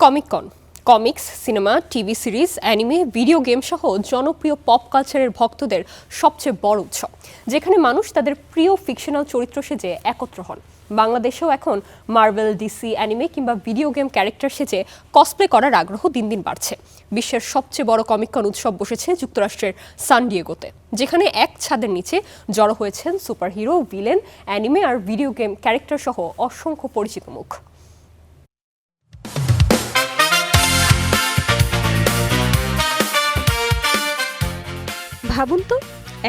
কমিক-কন comics, cinema, TV series, anime, video game সহ জনপ্রিয় pop কালচারের ভক্তদের সবচেয়ে বড় উৎসব, যেখানে মানুষ তাদের প্রিয় ফিকশনাল চরিত্র সেজে একত্র হন। বাংলাদেশেও এখন মার্ভেল, ডিসি, অ্যানিমে কিংবা ভিডিও গেম ক্যারেক্টার সেজে কসপ্লে করার আগ্রহ দিন দিন বাড়ছে। বিশ্বের সবচেয়ে বড় কমিক-কন উৎসব বসেছে যুক্তরাষ্ট্রের সান ডিয়েগোতে, যেখানে এক ছাদের নিচে জড়ো হয়েছেন সুপারহিরো, ভিলেন, অ্যানিমে আর ভিডিও গেম ক্যারেক্টার সহ অসংখ্য পরিচিত মুখ। ভাবুন তো,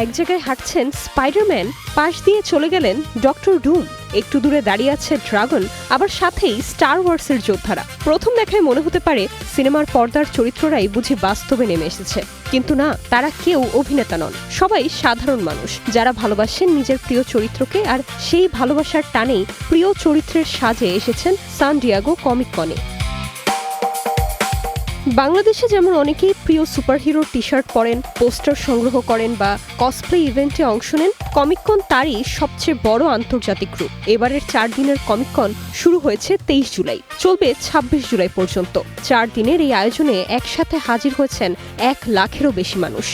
এক জায়গায় হাঁটছেন স্পাইডারম্যান, পাশ দিয়ে চলে গেলেন ডক্টর ডুম, একটু দূরে দাঁড়িয়ে আছে ড্রাগন, আবার সাথেই স্টার ওয়ার্সের যোদ্ধারা। প্রথম দেখায় মনে হতে পারে সিনেমার পর্দার চরিত্ররাই বুঝি বাস্তবে নেমে এসেছে, কিন্তু না, তারা কেউ অভিনেতা নন, সবাই সাধারণ মানুষ যারা ভালোবাসেন নিজের প্রিয় চরিত্রকে, আর সেই ভালোবাসার টানেই প্রিয় চরিত্রের সাজে এসেছেন সান ডিয়েগো কমিক-কনে। বাংলাদেশে যেমন অনেকেই প্রিয় সুপারহিরোর টি শার্ট পরেন, পোস্টার সংগ্রহ করেন বা কসপ্লে ইভেন্টে অংশ নেন, কমিক-কন তারই সবচেয়ে বড় আন্তর্জাতিক রূপ। এবারের 4 দিনের কমিক-কন শুরু হয়েছে 23 জুলাই, চলবে 26 জুলাই পর্যন্ত। 4 দিনের এই আয়োজনে একসাথে হাজির হয়েছেন 1 লাখেরও বেশি মানুষ।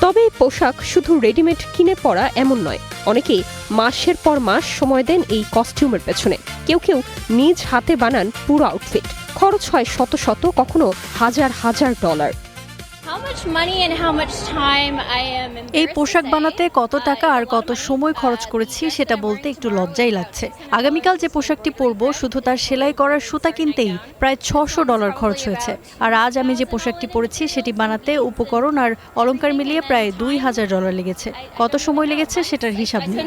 তবে এই পোশাক শুধু রেডিমেড কিনে পরা এমন নয়, অনেকেই মাসের পর মাস সময় দেন এই কস্টিউমের পেছনে। কেউ কেউ নিজ হাতে বানান পুরো আউটফিট, খরচ হয় শত শত, কখনো হাজার হাজার ডলার। এই পোশাক বানাতে কত টাকা আর কত সময় খরচ করেছি সেটা বলতে একটু লজ্জাই লাগছে। আগামীকাল যে পোশাকটি পরবো, শুধু তার সেলাই করার সুতা কিনতেই প্রায় $600 খরচ হয়েছে। আর আজ আমি যে পোশাকটি পরেছি সেটি বানাতে উপকরণ আর অলংকার মিলিয়ে প্রায় $2000 লেগেছে। কত সময় লেগেছে সেটার হিসাব নেই।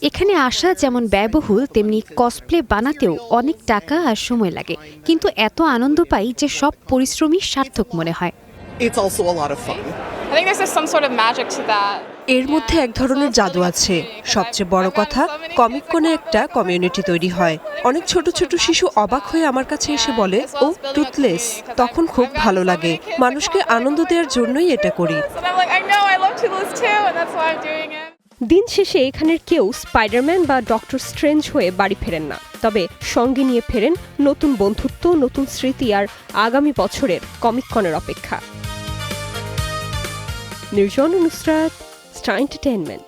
এখানে আসা যেমন ব্যয়বহুল, তেমনি কসপ্লে বানাতেও অনেক টাকা আর সময় লাগে, কিন্তু এত আনন্দ পাই যে সব পরিশ্রমই সার্থক মনে হয়। এর মধ্যে এক ধরনের জাদু আছে। সবচেয়ে বড় কথা, কমিক-কনে একটা কমিউনিটি তৈরি হয়। অনেক ছোট ছোট শিশু অবাক হয়ে আমার কাছে এসে বলে, ও টুথলেস। তখন খুব ভালো লাগে। মানুষকে আনন্দ দেওয়ার জন্যই এটা করি। দিন শেষে এখানের কেউ স্পাইডারম্যান বা ডক্টর স্ট্রেঞ্জ হয়ে বাড়ি ফেরেন না, তবে সঙ্গে নিয়ে ফেরেন নতুন বন্ধুত্ব, নতুন স্মৃতি আর আগামী বছরের কমিক-কনের অপেক্ষা। নির্জন, নুসরাত, স্টার এন্টারটেইনমেন্ট।